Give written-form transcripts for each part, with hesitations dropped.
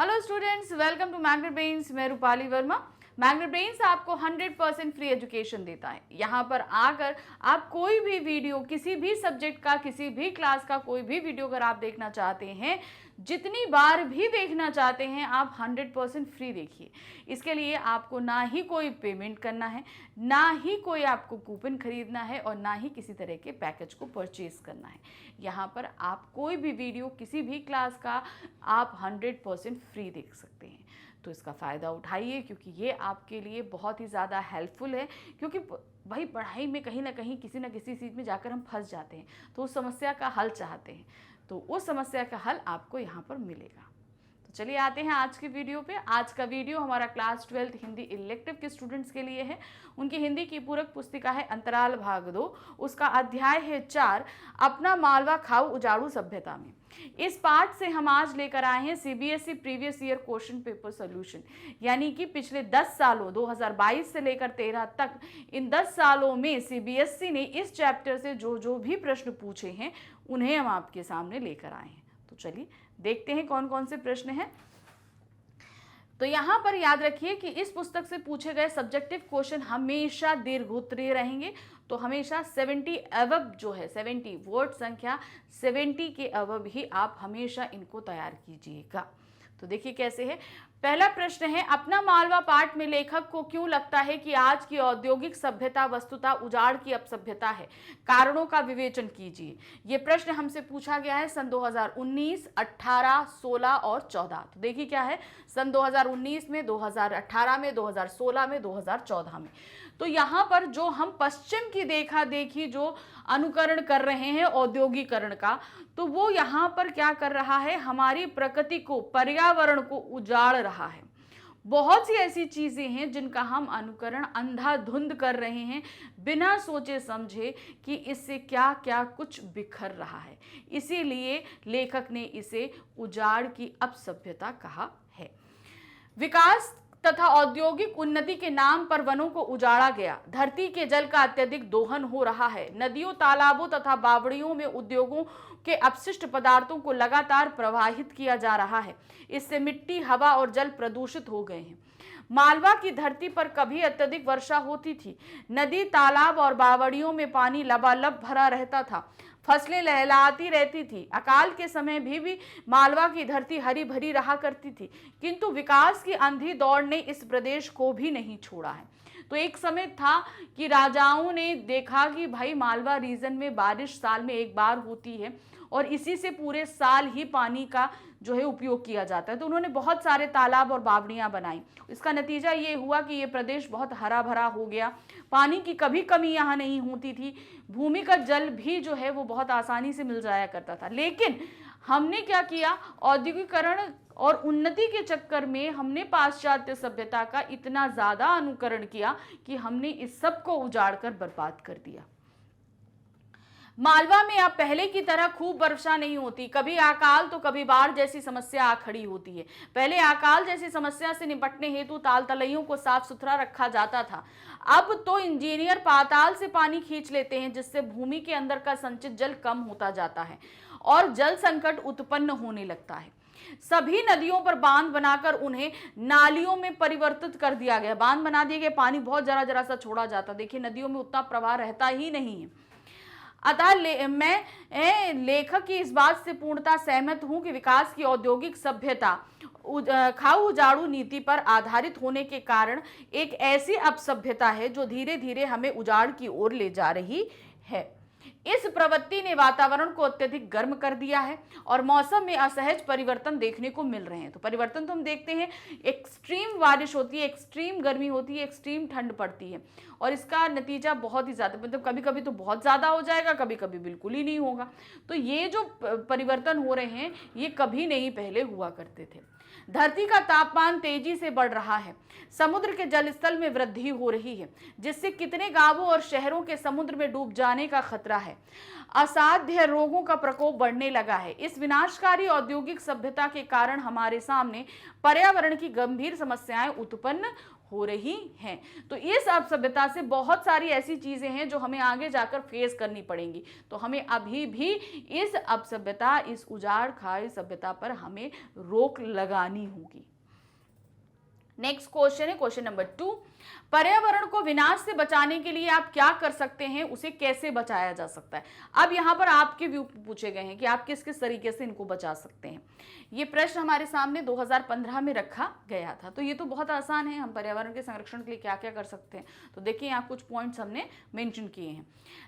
Hello students, welcome to magnet brains. मैं Rupali Verma. Magnet brains आपको 100% free education देता है। यहाँ पर आकर आप कोई भी वीडियो, किसी भी सब्जेक्ट का, किसी भी क्लास का कोई भी वीडियो अगर आप देखना चाहते हैं, जितनी बार भी देखना चाहते हैं, आप 100% फ्री देखिए। इसके लिए आपको ना ही कोई पेमेंट करना है, ना ही कोई आपको कूपन खरीदना है और ना ही किसी तरह के पैकेज को परचेज करना है। यहाँ पर आप कोई भी वीडियो, किसी भी क्लास का आप 100% फ्री देख सकते हैं। तो इसका फ़ायदा उठाइए, क्योंकि ये आपके लिए बहुत ही ज़्यादा हेल्पफुल है। क्योंकि भाई पढ़ाई में कहीं ना कहीं किसी न किसी चीज़ में जाकर हम फंस जाते हैं, तो उस समस्या का हल चाहते हैं, तो उस समस्या का हल आपको यहाँ पर मिलेगा। तो चलिए आते हैं आज की वीडियो पे। आज का वीडियो हमारा क्लास 12th हिंदी इलेक्टिव के स्टूडेंट्स के लिए है। उनकी हिंदी की पूरक पुस्तिका है अंतराल भाग 2, उसका अध्याय है 4, अपना मालवा खाऊ उजाड़ू सभ्यता में। इस पाठ से हम आज लेकर आए हैं CBSE previous year question paper solution, यानी कि पिछले 10 सालों 2022 से लेकर 13 तक, इन 10 सालों में सीबीएसई ने इस चैप्टर से जो भी प्रश्न पूछे हैं उन्हें हम आपके सामने लेकर आए हैं। तो चलिए देखते हैं कौन कौन से प्रश्न हैं। तो यहाँ पर याद रखिए कि इस पुस्तक से पूछे गए सब्जेक्टिव क्वेश्चन हमेशा दीर्घोत्तरीय रहेंगे। तो हमेशा 70 अबव जो है, 70 वर्ड संख्या 70 के अबव ही आप हमेशा इनको तैयार कीजिएगा। तो देखिए कैसे है। पहला प्रश्न है, अपना मालवा पाठ में लेखक को क्यों लगता है कि आज की औद्योगिक सभ्यता वस्तुतः उजाड़ की अपसभ्यता है? कारणों का विवेचन कीजिए। ये प्रश्न हमसे पूछा गया है सन 2019, 18, 16 और 14। तो देखिए क्या है, सन 2019 में, 2018 में, 2016 में, 2014 में। तो यहाँ पर जो हम पश्चिम की देखा देखी जो अनुकरण कर रहे हैं औद्योगिकरण का, तो वो यहाँ पर क्या कर रहा है, हमारी प्रकृति को, पर्यावरण को उजाड़ रहा है। बहुत सी ऐसी चीजें हैं जिनका हम अनुकरण अंधाधुंध कर रहे हैं, बिना सोचे समझे कि इससे क्या क्या कुछ बिखर रहा है। इसीलिए लेखक ने इसे उजाड़ की अपसभ्यता कहा है। विकास तथा औद्योगिक उन्नति के नाम पर वनों को उजाड़ा गया। धरती के जल का अत्यधिक दोहन हो रहा है। नदियों, तालाबों तथा बावड़ियों में उद्योगों के अपशिष्ट पदार्थों को लगातार प्रवाहित किया जा रहा है। इससे मिट्टी, हवा और जल प्रदूषित हो गए हैं। मालवा की धरती पर कभी अत्यधिक वर्षा होती थी। नदी, तालाब और बावड़ियों में पानी लबालब भरा रहता था। फसलें लहलहाती रहती थी। अकाल के समय भी मालवा की धरती हरी भरी रहा करती थी, किंतु विकास की अंधी दौड़ ने इस प्रदेश को भी नहीं छोड़ा है। तो एक समय था कि राजाओं ने देखा कि भाई मालवा रीजन में बारिश साल में एक बार होती है और इसी से पूरे साल ही पानी का जो है उपयोग किया जाता है। तो उन्होंने बहुत सारे तालाब और बावड़ियां बनाई। इसका नतीजा ये हुआ कि ये प्रदेश बहुत हरा भरा हो गया। पानी की कभी कमी यहाँ नहीं होती थी। भूमिगत जल भी जो है वो बहुत आसानी से मिल जाया करता था। लेकिन हमने क्या किया, औद्योगिकरण और उन्नति के चक्कर में हमने पाश्चात्य सभ्यता का इतना ज्यादा अनुकरण किया कि हमने इस सब को उजाड़ कर बर्बाद कर दिया। मालवा में अब पहले की तरह खूब वर्षा नहीं होती। कभी अकाल तो कभी बाढ़ जैसी समस्या आ खड़ी होती है। पहले अकाल जैसी समस्या से निपटने हेतु ताल तलैयों को साफ सुथरा रखा जाता था। अब तो इंजीनियर पाताल से पानी खींच लेते हैं, जिससे भूमि के अंदर का संचित जल कम होता जाता है और जल संकट उत्पन्न होने लगता है। सभी नदियों पर बांध बनाकर उन्हें नालियों में परिवर्तित कर दिया गया। बांध बना दिए गए, पानी बहुत जरा जरा सा छोड़ा जाता। देखिए नदियों में उतना प्रवाह रहता ही नहीं है। अतः मैं लेखक की इस बात से पूर्णतः सहमत हूं कि विकास की औद्योगिक सभ्यता खाऊ उजाड़ू नीति पर आधारित होने के कारण एक ऐसी अपसभ्यता है जो धीरे धीरे हमें उजाड़ की ओर ले जा रही है। इस प्रवृत्ति ने वातावरण को अत्यधिक गर्म कर दिया है और मौसम में असहज परिवर्तन देखने को मिल रहे हैं। तो परिवर्तन तो हम देखते हैं, एक्सट्रीम बारिश होती है, एक्सट्रीम गर्मी होती है, एक्सट्रीम ठंड पड़ती है और इसका नतीजा बहुत ही ज़्यादा, मतलब कभी कभी तो बहुत ज़्यादा हो जाएगा, कभी कभी बिल्कुल ही नहीं होगा। तो ये जो परिवर्तन हो रहे हैं ये कभी नहीं पहले हुआ करते थे। धरती का तापमान तेजी से बढ़ रहा है। समुद्र के जलस्तर में वृद्धि हो रही है, जिससे कितने गांवों और शहरों के समुद्र में डूब जाने का खतरा है। असाध्य रोगों का प्रकोप बढ़ने लगा है। इस विनाशकारी औद्योगिक सभ्यता के कारण हमारे सामने पर्यावरण की गंभीर समस्याएं उत्पन्न हो रही हैं। तो इस अपसभ्यता से बहुत सारी ऐसी चीजें हैं जो हमें आगे जाकर फेस करनी पड़ेंगी। तो हमें अभी भी इस अपसभ्यता, इस उजाड़ खाई सभ्यता पर हमें रोक लगानी होगी। नेक्स्ट क्वेश्चन है क्वेश्चन नंबर 2, पर्यावरण को विनाश से बचाने के लिए आप क्या कर सकते हैं, उसे कैसे बचाया जा सकता है। अब यहां पर आपके व्यू पूछे गए हैं कि आप किस किस तरीके से इनको बचा सकते हैं। ये प्रश्न हमारे सामने 2015 में रखा गया था। तो ये तो बहुत आसान है, हम पर्यावरण के संरक्षण के लिए क्या क्या कर सकते हैं। तो देखिए यहाँ कुछ पॉइंट्स हमने मेंशन किए हैं।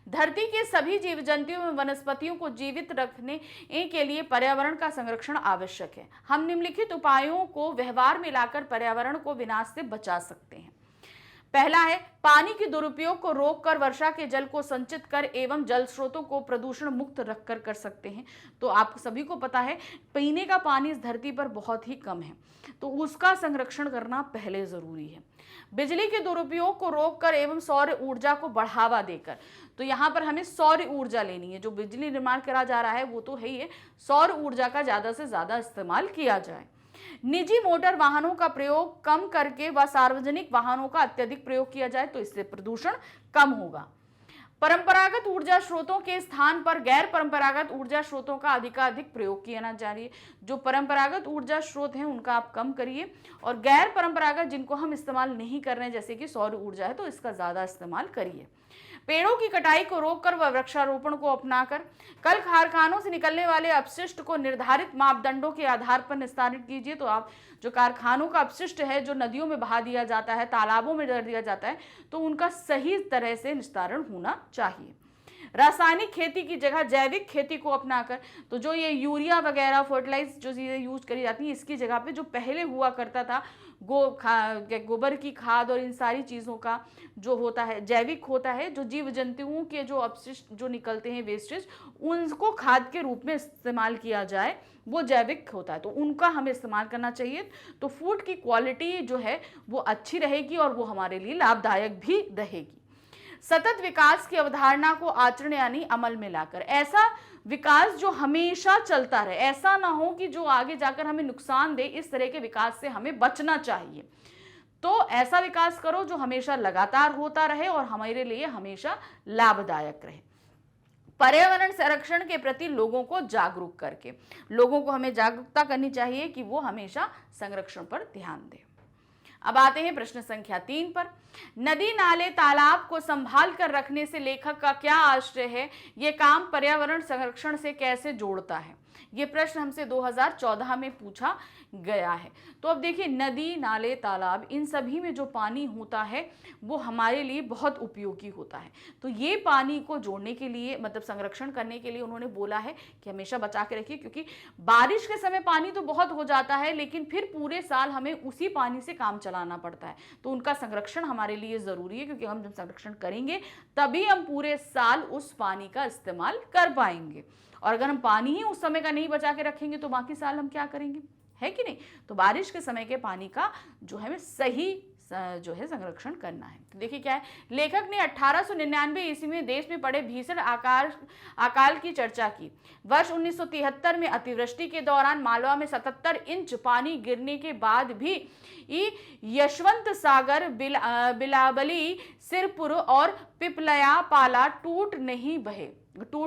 धरती के सभी जीव जंतुओं एवं वनस्पतियों को जीवित रखने के लिए पर्यावरण का संरक्षण आवश्यक है। हम निम्नलिखित उपायों को व्यवहार में लाकर पर्यावरण को विनाश से बचा सकते हैं। पहला है, पानी के दुरुपयोग को रोककर वर्षा के जल को संचित कर एवं जल स्रोतों को प्रदूषण मुक्त रखकर कर सकते हैं। तो आप सभी को पता है पीने का पानी इस धरती पर बहुत ही कम है, तो उसका संरक्षण करना पहले जरूरी है। बिजली के दुरुपयोग को रोककर एवं सौर ऊर्जा को बढ़ावा देकर, तो यहाँ पर हमें सौर ऊर्जा लेनी है। जो बिजली निर्माण करा जा रहा है वो तो है ही है, सौर ऊर्जा का ज्यादा से ज्यादा इस्तेमाल किया जाए। निजी मोटर वाहनों का प्रयोग कम करके व सार्वजनिक वाहनों का अत्यधिक प्रयोग किया जाए, तो इससे प्रदूषण कम होगा। परंपरागत ऊर्जा स्रोतों के स्थान पर गैर परंपरागत ऊर्जा स्रोतों का अधिकाधिक प्रयोग किया जाना चाहिए। जो परंपरागत ऊर्जा स्रोत हैं उनका आप कम करिए, और गैर परंपरागत जिनको हम इस्तेमाल नहीं कर रहे हैं जैसे कि सौर ऊर्जा है, तो इसका ज्यादा इस्तेमाल करिए। पेड़ों की कटाई को रोककर व वृक्षारोपण को अपनाकर कल कारखानों से निकलने वाले अपशिष्ट को निर्धारित मापदंडों के आधार पर निस्तारित कीजिए। तो आप जो कारखानों का अपशिष्ट है जो नदियों में बहा दिया जाता है, तालाबों में डाल दिया जाता है, तो उनका सही तरह से निस्तारण होना चाहिए। रासायनिक खेती की जगह जैविक खेती को अपनाकर, तो जो ये यूरिया वगैरह फर्टिलाइज जो चीज़ें यूज करी जाती हैं, इसकी जगह पे जो पहले हुआ करता था गोबर की खाद और इन सारी चीज़ों का जो होता है जैविक होता है, जो जीव जंतुओं के जो अपशिष्ट जो निकलते हैं वेस्टेज, उनको खाद के रूप में इस्तेमाल किया जाए, वो जैविक होता है, तो उनका हमें इस्तेमाल करना चाहिए। तो फूड की क्वालिटी जो है वो अच्छी रहेगी और वो हमारे लिए लाभदायक भी रहेगी। सतत विकास की अवधारणा को आचरण यानी अमल में लाकर, ऐसा विकास जो हमेशा चलता रहे, ऐसा ना हो कि जो आगे जाकर हमें नुकसान दे, इस तरह के विकास से हमें बचना चाहिए। तो ऐसा विकास करो जो हमेशा लगातार होता रहे और हमारे लिए हमेशा लाभदायक रहे। पर्यावरण संरक्षण के प्रति लोगों को जागरूक करके, लोगों को हमें जागरूकता करनी चाहिए कि वो हमेशा संरक्षण पर ध्यान दें। अब आते हैं प्रश्न संख्या 3 पर। नदी नाले तालाब को संभाल कर रखने से लेखक का क्या आशय है, ये काम पर्यावरण संरक्षण से कैसे जोड़ता है। ये प्रश्न हमसे 2014 में पूछा गया है। तो अब देखिए, नदी नाले तालाब इन सभी में जो पानी होता है वो हमारे लिए बहुत उपयोगी होता है। तो ये पानी को जोड़ने के लिए, मतलब संरक्षण करने के लिए उन्होंने बोला है कि हमेशा बचा के रखिए, क्योंकि बारिश के समय पानी तो बहुत हो जाता है लेकिन फिर पूरे साल हमें उसी पानी से काम चलाना पड़ता है। तो उनका संरक्षण हमारे लिए ज़रूरी है, क्योंकि हम जब संरक्षण करेंगे तभी हम पूरे साल उस पानी का इस्तेमाल कर पाएंगे। और अगर हम पानी ही उस समय का नहीं बचा के रखेंगे तो बाकी साल हम क्या करेंगे, है कि नहीं। तो बारिश के समय के पानी का जो है सही जो है संरक्षण करना है। तो देखिए क्या है, लेखक ने 1899 ईस्वी में देश में पड़े भीषण अकाल की चर्चा की। वर्ष 1973 में अतिवृष्टि के दौरान मालवा में 77 इंच पानी गिरने के बाद भी यशवंत सागर, बिलाबली, सिरपुर और पिपलया पाला टूट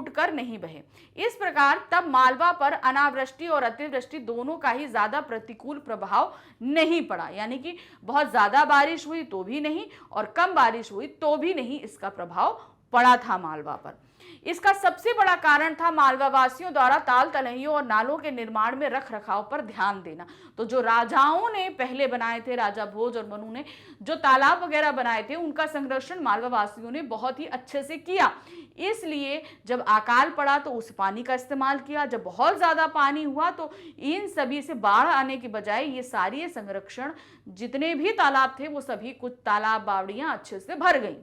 कर नहीं बहे। इस प्रकार तब मालवा पर अनावृष्टि और अतिवृष्टि दोनों का ही ज्यादा प्रतिकूल प्रभाव नहीं पड़ा, यानी कि बहुत ज्यादा बारिश हुई तो भी नहीं और कम बारिश हुई तो भी नहीं, इसका प्रभाव पड़ा था मालवा पर। इसका सबसे बड़ा कारण था मालवा वासियों द्वारा ताल तलैयों और नालों के निर्माण में रख रखाव पर ध्यान देना। तो जो राजाओं ने पहले बनाए थे, राजा भोज और मनु ने जो तालाब वगैरह बनाए थे, उनका संरक्षण मालवा वासियों ने बहुत ही अच्छे से किया। इसलिए जब अकाल पड़ा तो उस पानी का इस्तेमाल किया, जब बहुत ज्यादा पानी हुआ तो इन सभी से बाढ़ आने की बजाय ये सारे संरक्षण जितने भी तालाब थे वो सभी कुछ तालाब बावड़ियां अच्छे से भर गई।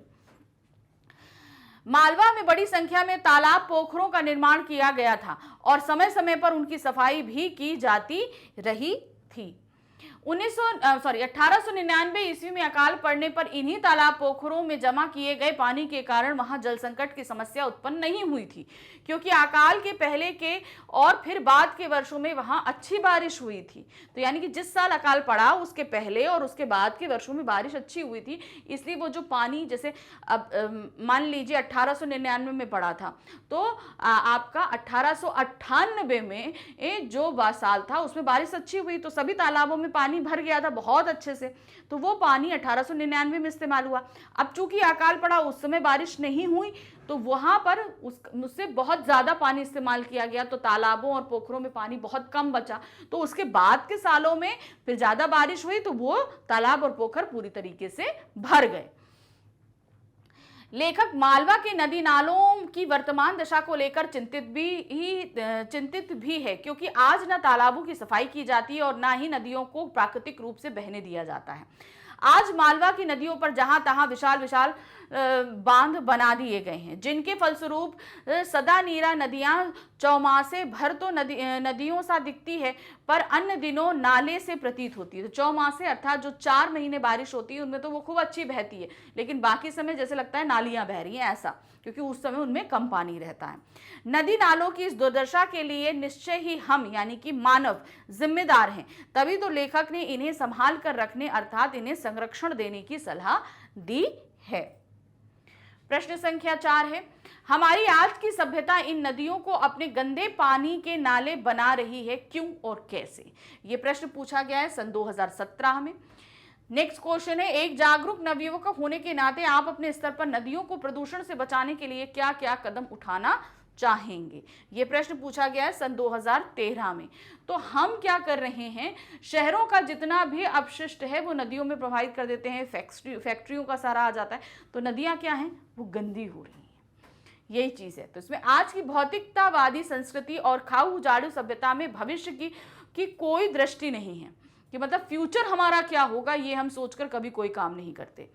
मालवा में बड़ी संख्या में तालाब पोखरों का निर्माण किया गया था और समय समय पर उनकी सफाई भी की जाती रही थी। 1899 ईस्वी में अकाल पड़ने पर इन्हीं तालाब पोखरों में जमा किए गए पानी के कारण वहां जल संकट की समस्या उत्पन्न नहीं हुई थी, क्योंकि अकाल के पहले के और फिर बाद के वर्षों में वहां अच्छी बारिश हुई थी। तो यानी कि जिस साल अकाल पड़ा उसके पहले और उसके बाद के वर्षों में बारिश अच्छी हुई थी, इसलिए वो जो पानी, जैसे अब मान लीजिए 1899 में पड़ा था, तो आपका 1898 में जो साल था उसमें बारिश अच्छी हुई, तो सभी तालाबों में पानी भर गया था बहुत अच्छे से, तो वो पानी 1899 में इस्तेमाल हुआ। अब चूंकि अकाल पड़ा उस समय बारिश नहीं हुई, तो वहां पर उससे बहुत ज्यादा पानी इस्तेमाल किया गया, तो तालाबों और पोखरों में पानी बहुत कम बचा। तो उसके बाद के सालों में फिर ज्यादा बारिश हुई तो वो तालाब और पोखर पूरी तरीके से भर गए। लेखक मालवा के नदी नालों की वर्तमान दशा को लेकर चिंतित भी है, क्योंकि आज न तालाबों की सफाई की जाती है और न ही नदियों को प्राकृतिक रूप से बहने दिया जाता है। आज मालवा की नदियों पर जहां तहां विशाल विशाल बांध बना दिए गए हैं, जिनके फलस्वरूप सदा नीरा नदियां चौमासे भर तो नदियों सा दिखती है, पर अन्य दिनों नाले से प्रतीत होती है। तो चौमासे अर्थात जो 4 महीने बारिश होती है उनमें तो वो खूब अच्छी बहती है, लेकिन बाकी समय जैसे लगता है नालियां बह रही हैं, ऐसा, क्योंकि उस समय उनमें कम पानी रहता है। नदी नालों की इस दुर्दशा के लिए निश्चय ही हम यानी कि मानव जिम्मेदार हैं, तभी तो लेखक ने इन्हें संभाल कर रखने अर्थात इन्हें संरक्षण देने की सलाह दी है। प्रश्न संख्या 4 है, हमारी आज की सभ्यता इन नदियों को अपने गंदे पानी के नाले बना रही है, क्यों और कैसे? ये प्रश्न पूछा गया है सन 2017 में। नेक्स्ट क्वेश्चन है, एक जागरूक नवयुवक होने के नाते आप अपने स्तर पर नदियों को प्रदूषण से बचाने के लिए क्या क्या कदम उठाना चाहेंगे? ये प्रश्न पूछा गया है सन 2013 में। तो हम क्या कर रहे हैं, शहरों का जितना भी अपशिष्ट है वो नदियों में प्रवाहित कर देते हैं, फैक्ट्रियों का सारा आ जाता है, तो नदियां क्या हैं, वो गंदी हो रही हैं, यही चीज है। तो इसमें आज की भौतिकतावादी संस्कृति और खाऊ झाड़ू सभ्यता में भविष्य की कोई दृष्टि नहीं है, कि मतलब फ्यूचर हमारा क्या होगा ये हम सोचकर कभी कोई काम नहीं करते।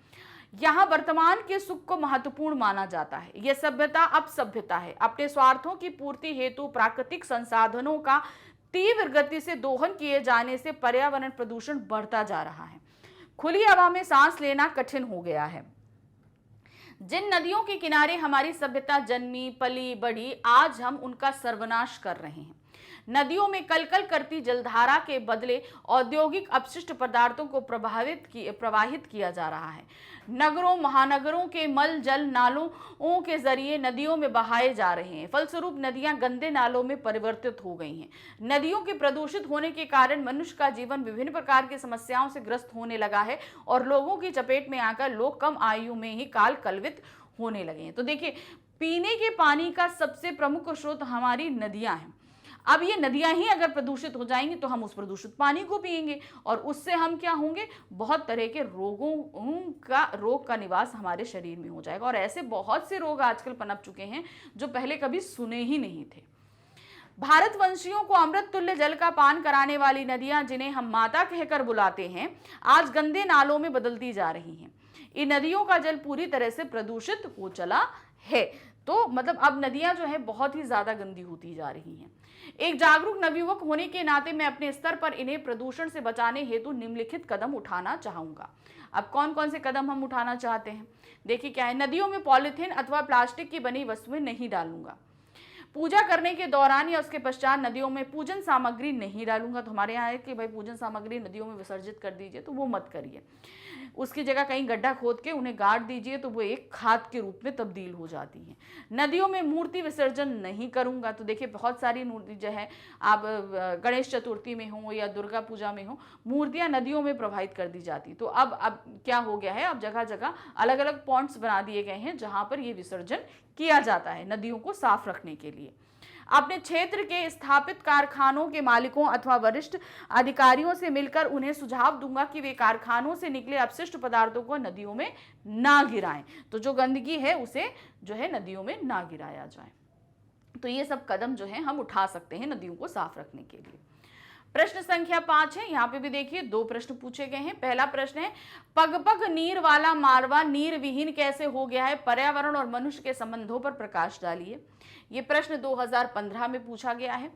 यहाँ वर्तमान के सुख को महत्वपूर्ण माना जाता है। यह सभ्यता अब सभ्यता है, अपने स्वार्थों की पूर्ति हेतु प्राकृतिक संसाधनों का तीव्र गति से दोहन किए जाने से पर्यावरण प्रदूषण बढ़ता जा रहा है। खुली हवा में सांस लेना कठिन हो गया है। जिन नदियों के किनारे हमारी सभ्यता जन्मी पली बढ़ी, आज हम उनका सर्वनाश कर रहे हैं। नदियों में कलकल करती जलधारा के बदले औद्योगिक अपशिष्ट पदार्थों को प्रवाहित किया जा रहा है। नगरों महानगरों के मल जल नालों के जरिए नदियों में बहाए जा रहे हैं। फलस्वरूप नदियां गंदे नालों में परिवर्तित हो गई हैं। नदियों के प्रदूषित होने के कारण मनुष्य का जीवन विभिन्न प्रकार की समस्याओं से ग्रस्त होने लगा है और लोगों की चपेट में आकर लोग कम आयु में ही काल कलवित होने लगे हैं। तो देखिए, पीने के पानी का सबसे प्रमुख स्रोत हमारी नदियां हैं। अब ये नदियां ही अगर प्रदूषित हो जाएंगी तो हम उस प्रदूषित पानी को पिएंगे और उससे हम क्या होंगे, बहुत तरह के रोग का निवास हमारे शरीर में हो जाएगा। और ऐसे बहुत से रोग आजकल पनप चुके हैं जो पहले कभी सुने ही नहीं थे। भारतवंशियों को अमृत तुल्य जल का पान कराने वाली नदियां, जिन्हें हम माता कहकर बुलाते हैं, आज गंदे नालों में बदलती जा रही हैं। इन नदियों का जल पूरी तरह से प्रदूषित हो चला है। तो मतलब अब नदियां जो है बहुत ही ज्यादा गंदी होती जा रही हैं। एक जागरूक नवयुवक होने के नाते मैं अपने स्तर पर इन्हें प्रदूषण से बचाने हेतु निम्नलिखित कदम उठाना चाहूंगा। अब कौन कौन से कदम हम उठाना चाहते हैं, देखिए क्या है। नदियों में पॉलीथीन अथवा प्लास्टिक की बनी वस्तुएं नहीं डालूंगा। पूजा करने के दौरान या उसके पश्चात नदियों में पूजन सामग्री नहीं डालूंगा। तो हमारे यहाँ है कि भाई पूजन सामग्री नदियों में विसर्जित कर दीजिए, तो वो मत करिए। उसकी जगह कहीं गड्ढा खोद के उन्हें गाड़ दीजिए, तो वो एक खाद के रूप में तब्दील हो जाती हैं। नदियों में मूर्ति विसर्जन नहीं करूंगा। तो देखिए बहुत सारी मूर्ति जो है, आप गणेश चतुर्थी में हो या दुर्गा पूजा में हो, मूर्तियां नदियों में प्रवाहित कर दी जाती। तो अब क्या हो गया है, अब जगह जगह अलग अलग पॉइंट्स बना दिए गए हैं जहां पर ये विसर्जन किया जाता है नदियों को साफ रखने के लिए। अपने क्षेत्र के स्थापित कारखानों के मालिकों अथवा वरिष्ठ अधिकारियों से मिलकर उन्हें सुझाव दूंगा कि वे कारखानों से निकले अपशिष्ट पदार्थों को नदियों में ना गिराएं। तो जो गंदगी है उसे जो है नदियों में ना गिराया जाए। तो ये सब कदम जो है हम उठा सकते हैं नदियों को साफ रखने के लिए। प्रश्न संख्या 5 है, यहाँ पे भी देखिए 2 प्रश्न पूछे गए हैं। पहला प्रश्न है, पग पग नीर वाला मारवा नीर विहीन कैसे हो गया है, पर्यावरण और मनुष्य के संबंधों पर प्रकाश डालिए। ये प्रश्न 2015 में पूछा गया है।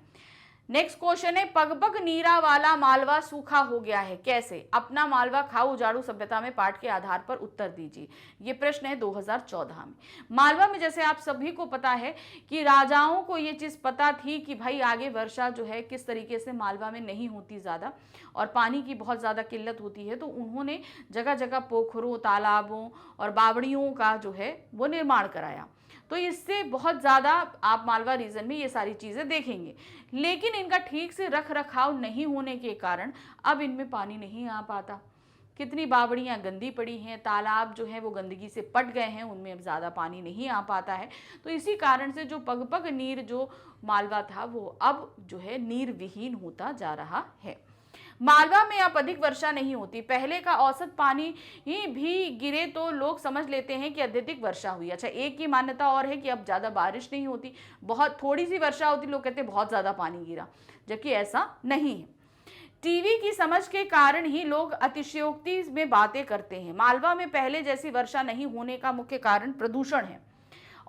नेक्स्ट क्वेश्चन है, पगपग नीरा वाला मालवा सूखा हो गया है कैसे? अपना मालवा खाओ उजाड़ू सभ्यता में पाठ के आधार पर उत्तर दीजिए। ये प्रश्न है 2014 में। मालवा में जैसे आप सभी को पता है कि राजाओं को ये चीज पता थी कि भाई आगे वर्षा जो है किस तरीके से मालवा में नहीं होती ज्यादा और पानी की बहुत ज्यादा किल्लत होती है, तो उन्होंने जगह जगह पोखरों, तालाबों और बावड़ियों का जो है वो निर्माण कराया। तो इससे बहुत ज़्यादा आप मालवा रीजन में ये सारी चीज़ें देखेंगे, लेकिन इनका ठीक से रख रखाव नहीं होने के कारण अब इनमें पानी नहीं आ पाता। कितनी बावड़ियाँ गंदी पड़ी हैं, तालाब जो है वो गंदगी से पट गए हैं, उनमें अब ज़्यादा पानी नहीं आ पाता है। तो इसी कारण से जो पगपग नीर जो मालवा था वो अब जो है नीर विहीन होता जा रहा है। मालवा में अब अधिक वर्षा नहीं होती। पहले का औसत पानी ही भी गिरे तो लोग समझ लेते हैं कि अत्यधिक वर्षा हुई। अच्छा, एक की मान्यता और है कि अब ज़्यादा बारिश नहीं होती, बहुत थोड़ी सी वर्षा होती, लोग कहते हैं बहुत ज़्यादा पानी गिरा, जबकि ऐसा नहीं है। टीवी की समझ के कारण ही लोग अतिशयोक्ति में बातें करते हैं। मालवा में पहले जैसी वर्षा नहीं होने का मुख्य कारण प्रदूषण है।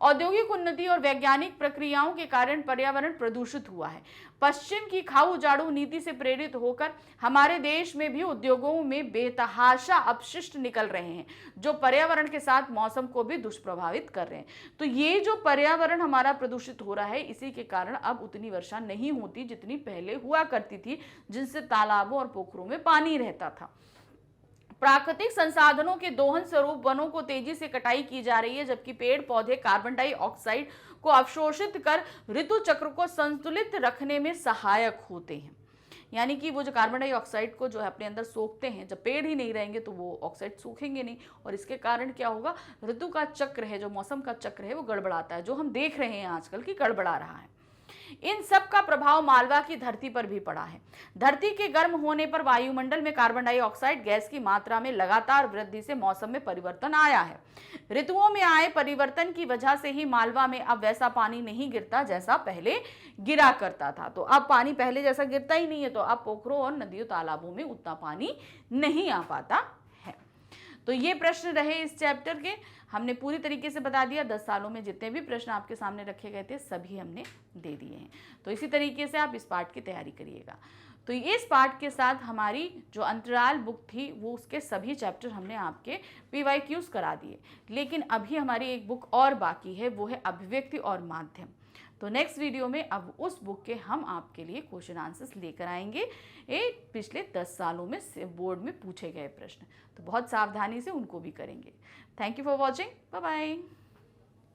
औद्योगिक उन्नति और वैज्ञानिक प्रक्रियाओं के कारण पर्यावरण प्रदूषित हुआ है। पश्चिम की खाऊ उजाड़ू नीति से प्रेरित होकर हमारे देश में भी उद्योगों में बेतहाशा अपशिष्ट निकल रहे हैं, जो पर्यावरण के साथ मौसम को भी दुष्प्रभावित कर रहे हैं। तो ये जो पर्यावरण हमारा प्रदूषित हो रहा है, इसी के कारण अब उतनी वर्षा नहीं होती जितनी पहले हुआ करती थी, जिनसे तालाबों और पोखरों में पानी रहता था। प्राकृतिक संसाधनों के दोहन स्वरूप वनों को तेजी से कटाई की जा रही है, जबकि पेड़ पौधे कार्बन डाइऑक्साइड को अवशोषित कर ऋतु चक्र को संतुलित रखने में सहायक होते हैं। यानी कि वो जो कार्बन डाइऑक्साइड को जो है अपने अंदर सोखते हैं, जब पेड़ ही नहीं रहेंगे तो वो ऑक्साइड सूखेंगे नहीं, और इसके कारण क्या होगा, ऋतु का चक्र है, जो मौसम का चक्र है, वो गड़बड़ाता है, जो हम देख रहे हैं आजकल की गड़बड़ा रहा है। इन सब का प्रभाव मालवा की धरती पर भी पड़ा है। धरती के गर्म होने पर वायुमंडल में कार्बन डाइऑक्साइड गैस की मात्रा में लगातार वृद्धि से मौसम में परिवर्तन आया है। ऋतुओं में आए परिवर्तन की वजह से ही मालवा में अब वैसा पानी नहीं गिरता जैसा पहले गिरा करता था। तो अब पानी पहले जैसा गिरता ही नहीं है, तो अब पोखरों और नदियों तालाबों में उतना पानी नहीं आ पाता है। तो ये प्रश्न रहे इस चैप्टर के, हमने पूरी तरीके से बता दिया। 10 सालों में जितने भी प्रश्न आपके सामने रखे गए थे सभी हमने दे दिए हैं। तो इसी तरीके से आप इस पार्ट की तैयारी करिएगा। तो इस पार्ट के साथ हमारी जो अंतराल बुक थी वो उसके सभी चैप्टर हमने आपके PYQs करा दिए, लेकिन अभी हमारी एक बुक और बाकी है, वो है अभिव्यक्ति और माध्यम। तो नेक्स्ट वीडियो में अब उस बुक के हम आपके लिए क्वेश्चन आंसर्स लेकर आएंगे, पिछले 10 सालों में बोर्ड में पूछे गए प्रश्न। तो बहुत सावधानी से उनको भी करेंगे। Thank you for watching, bye bye.